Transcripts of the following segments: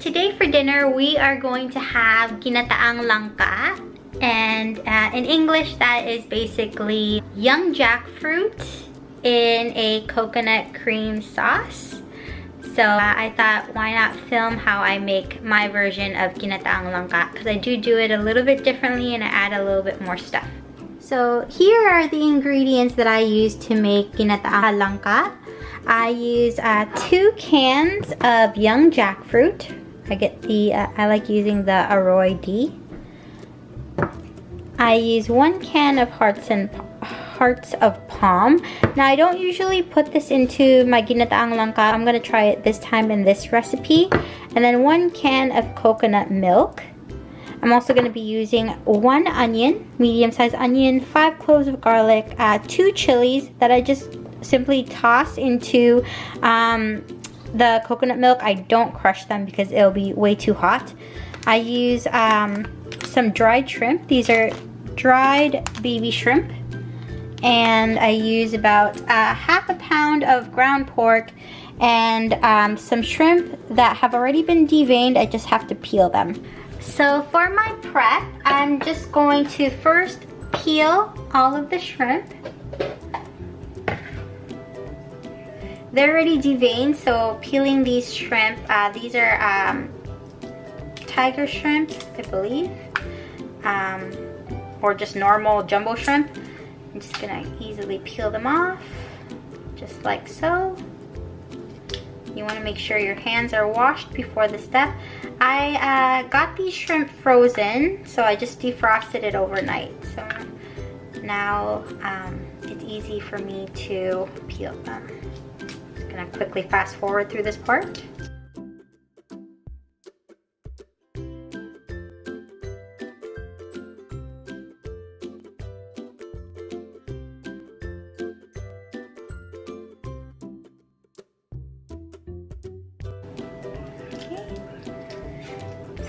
today for dinner we are going to have Ginataan Lanka, and in English that is basically young jackfruit in a coconut cream sauce. So I thought, why not film how I make my version of Ginataan Lanka, because I do it a little bit differently and I add a little bit more stuff. So here are the ingredients that I use to make Ginataan Lanka. I use 2 cans of young jackfruit. I like using the Aroy D. I use 1 can of hearts of palm. Now I don't usually put this into my Ginataan Lanka. I'm gonna try it this time in this recipe. And then 1 can of coconut milk. I'm also gonna be using 1 onion, medium-sized onion, 5 cloves of garlic, 2 chilies that I just simply toss into the coconut milk. I don't crush them because it'll be way too hot. I use some dried shrimp. These are dried baby shrimp. And I use about half a pound of ground pork and some shrimp that have already been deveined. I just have to peel them. So for my prep, I'm just going to first peel all of the shrimp. They're already deveined, so peeling these shrimp, these are tiger shrimp, I believe, or just normal jumbo shrimp. I'm just gonna easily peel them off, just like so. You want to make sure your hands are washed before the step. I got these shrimp frozen, so I just defrosted it overnight. So now it's easy for me to peel them. Just gonna quickly fast forward through this part.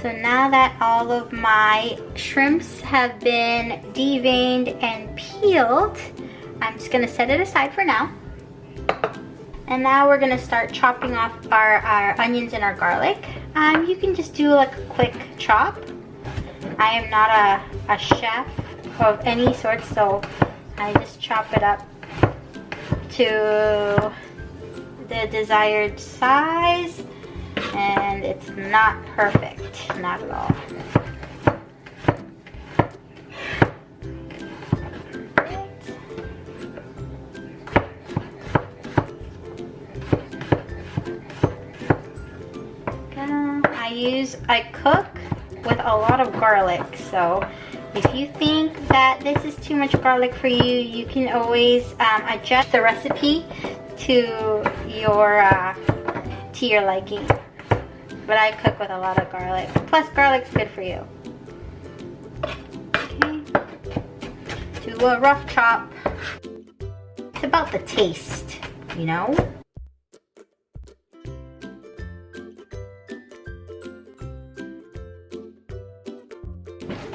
So now that all of my shrimps have been deveined and peeled, I'm just gonna set it aside for now. And now we're gonna start chopping off our onions and our garlic. You can just do like a quick chop. I am not a chef of any sort, so I just chop it up to the desired size. And it's not perfect, not at all. I cook with a lot of garlic, so if you think that this is too much garlic for you, you can always adjust the recipe to your liking. But I cook with a lot of garlic. Plus, garlic's good for you. Okay. Do a rough chop. It's about the taste, you know?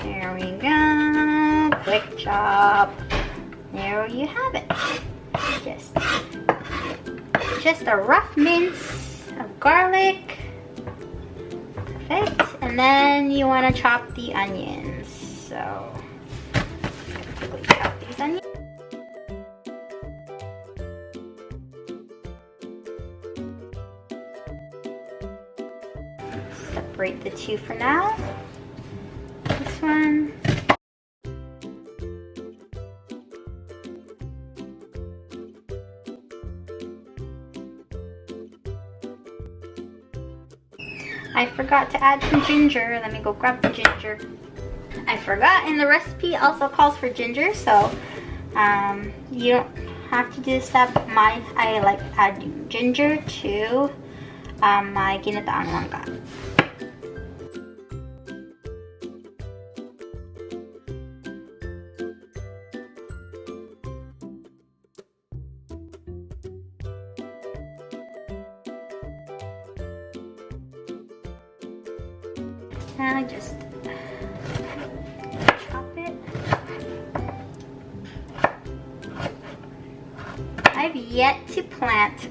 There we go. Quick chop. There you have it. Just a rough mince of garlic. Perfect. And then you want to chop the onions. So, quickly chop these onions. Separate the two for now. This one. I forgot to add some ginger. Let me go grab the ginger. I forgot, and the recipe also calls for ginger, so you don't have to do this step. I like adding ginger to my Ginataan Lanka. Now just chop it. I've yet to plant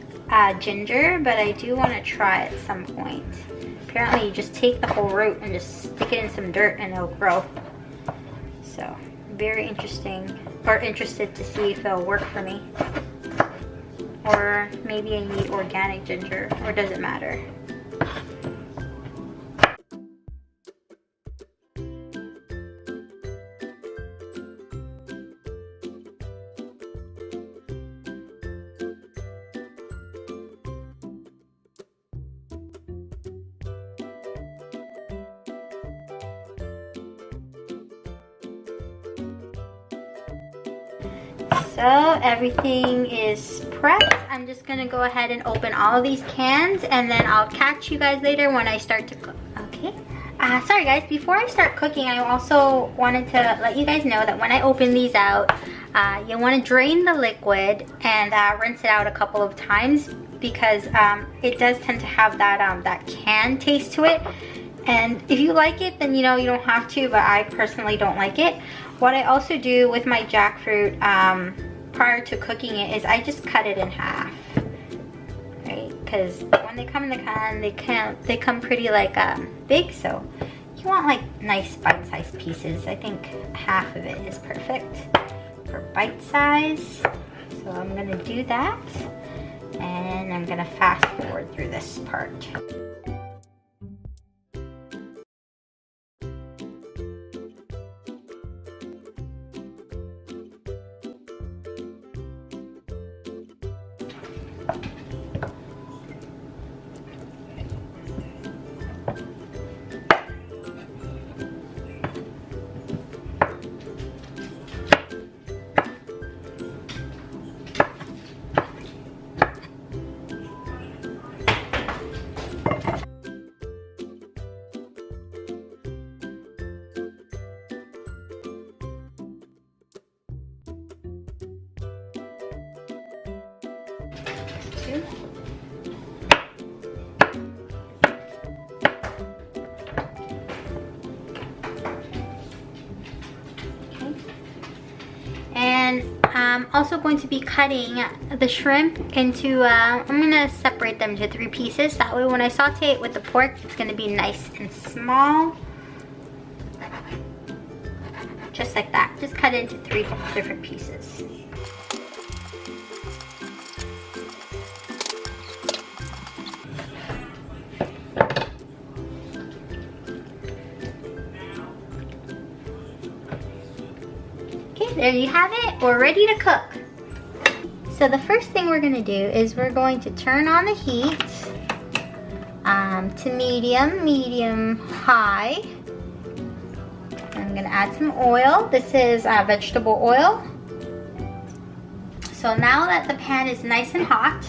ginger, but I do want to try at some point apparently you just take the whole root and just stick it in some dirt and it'll grow. So very interesting, or interested to see if it'll work for me. Or maybe I need organic ginger, or does it matter? So everything is prepped. I'm just gonna go ahead and open all of these cans, and then I'll catch you guys later when I start to cook. Okay. Sorry guys, before I start cooking, I also wanted to let you guys know that when I open these out, you want to drain the liquid and rinse it out a couple of times, because it does tend to have that that can taste to it. And if you like it, then you know you don't have to, but I personally don't like it. What I also do with my jackfruit prior to cooking it is I just cut it in half, right? Because when they come in the can, they come pretty like big, so you want like nice bite-sized pieces. I think half of it is perfect for bite size. So I'm gonna do that, and I'm gonna fast forward through this part. And I'm also going to be cutting the shrimp into, I'm gonna separate them into 3 pieces. That way when I saute it with the pork, it's gonna be nice and small. Just like that. Just cut it into 3 different pieces. There you have it, we're ready to cook. So the first thing we're gonna do is we're going to turn on the heat to medium high. I'm gonna add some oil. This is vegetable oil. So now that the pan is nice and hot,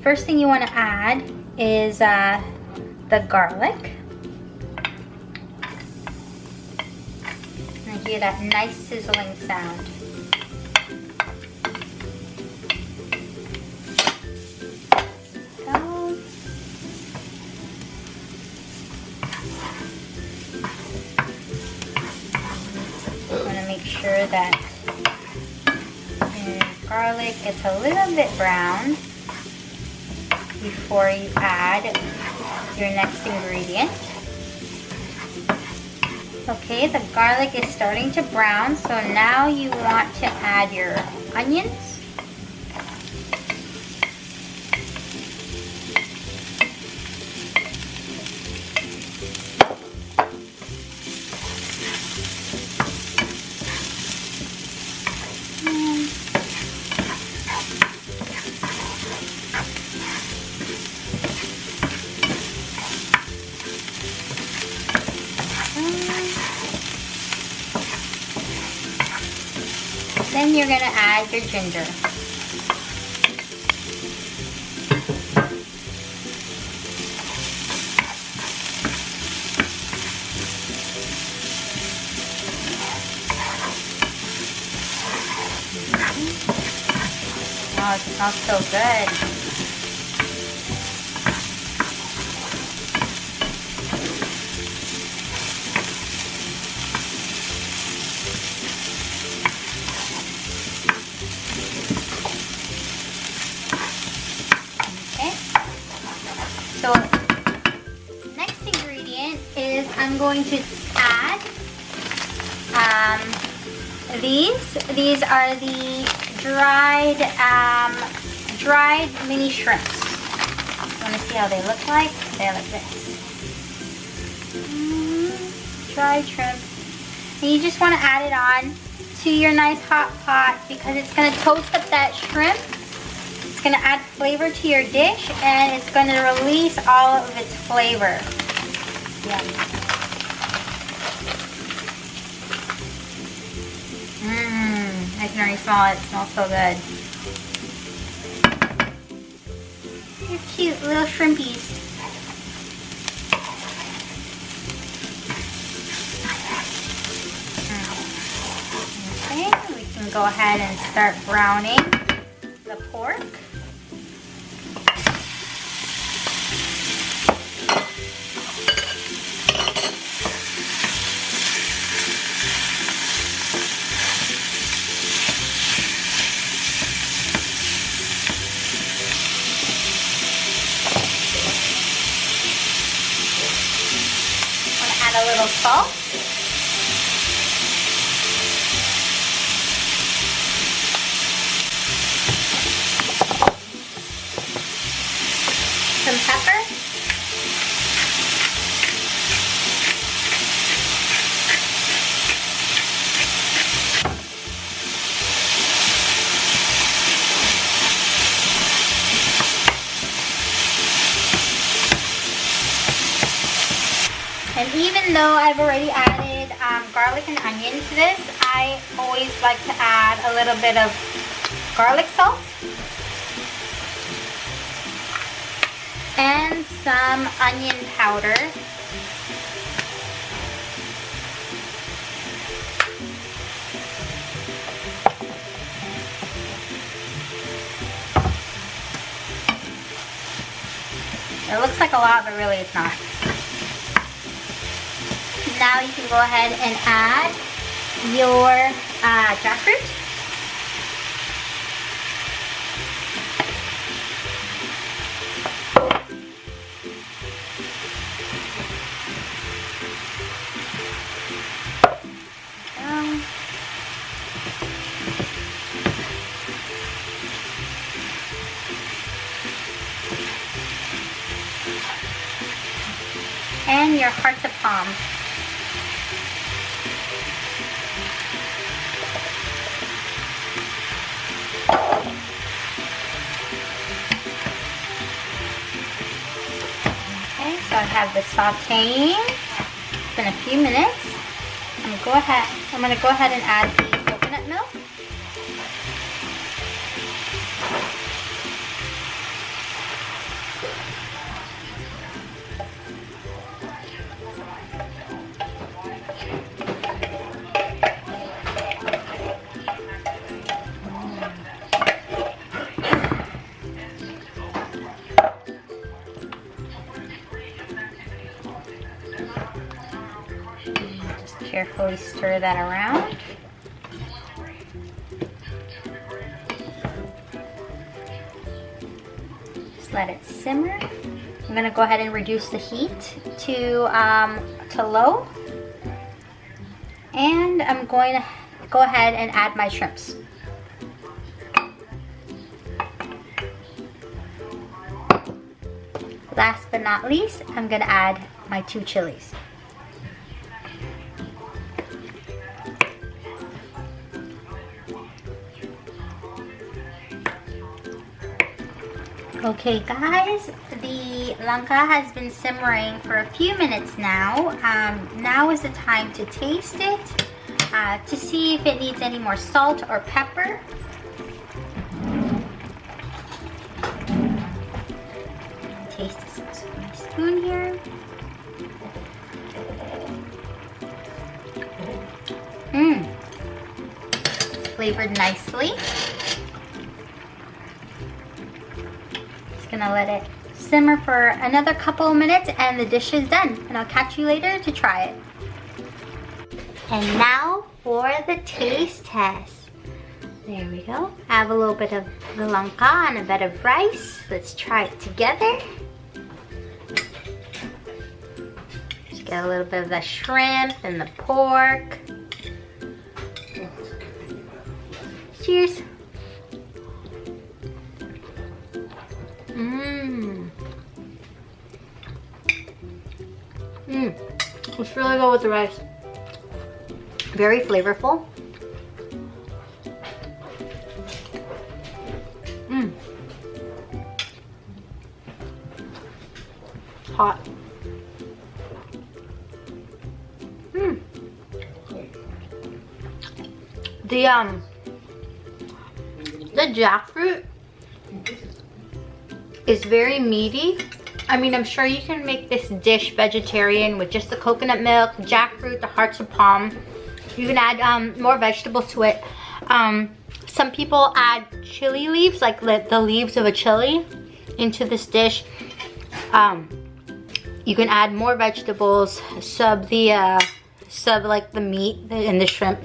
first thing you wanna add is the garlic. Hear that nice sizzling sound. So, I'm gonna make sure that the garlic gets a little bit brown before you add your next ingredient. Okay, the garlic is starting to brown, so now you want to add your onions. Then you're going to add your ginger. Oh, it smells so good. Okay. I'm going to add these are the dried mini shrimps. You want to see how they look like? They're like this. Dried shrimp. And you just want to add it on to your nice hot pot because it's going to toast up that shrimp. It's going to add flavor to your dish and it's going to release all of its flavor. Yum. I can already smell it. It smells so good. They're cute little shrimpies. Okay, we can go ahead and start browning the pork. A little salt. Some pepper. And even though I've already added garlic and onion to this, I always like to add a little bit of garlic salt and some onion powder. It looks like a lot, but really it's not. Now you can go ahead and add your jackfruit. And your hearts of palm. So I have this sauteing. It's been a few minutes. I'm gonna go ahead and add the coconut milk. Carefully stir that around. Just let it simmer. I'm gonna go ahead and reduce the heat to low. And I'm going to go ahead and add my shrimps. Last but not least, I'm gonna add my 2 chilies. Okay guys, the lanka has been simmering for a few minutes now. Now is the time to taste it, to see if it needs any more salt or pepper. Taste this with my spoon here. Flavored nicely. Gonna let it simmer for another couple of minutes and the dish is done, and I'll catch you later to try it. And now for the taste test. There we go. I have a little bit of the lanka and a bit of rice. Let's try it together. Get a little bit of the shrimp and the pork. Cheers. It's really good with the rice. Very flavorful. Hot. The jackfruit is very meaty. I mean, I'm sure you can make this dish vegetarian with just the coconut milk, jackfruit, the hearts of palm. You can add more vegetables to it. Some people add chili leaves, like the leaves of a chili, into this dish. You can add more vegetables, sub like the meat and the shrimp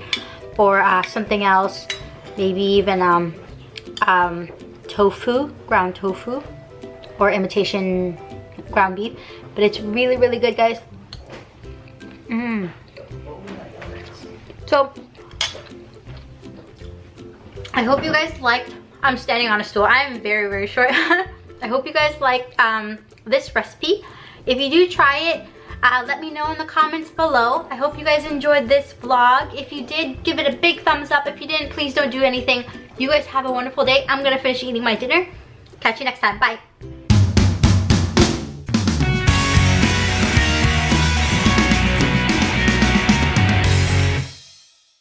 for something else. Maybe even tofu, ground tofu, or imitation ground beef. But it's really, really good, guys. So I hope you guys liked. I'm standing on a stool. I am very, very short. I hope you guys liked this recipe. If you do try it, let me know in the comments below. I hope you guys enjoyed this vlog. If you did, give it a big thumbs up. If you didn't, please don't do anything. You guys have a wonderful day. I'm gonna finish eating my dinner. Catch you next time. Bye.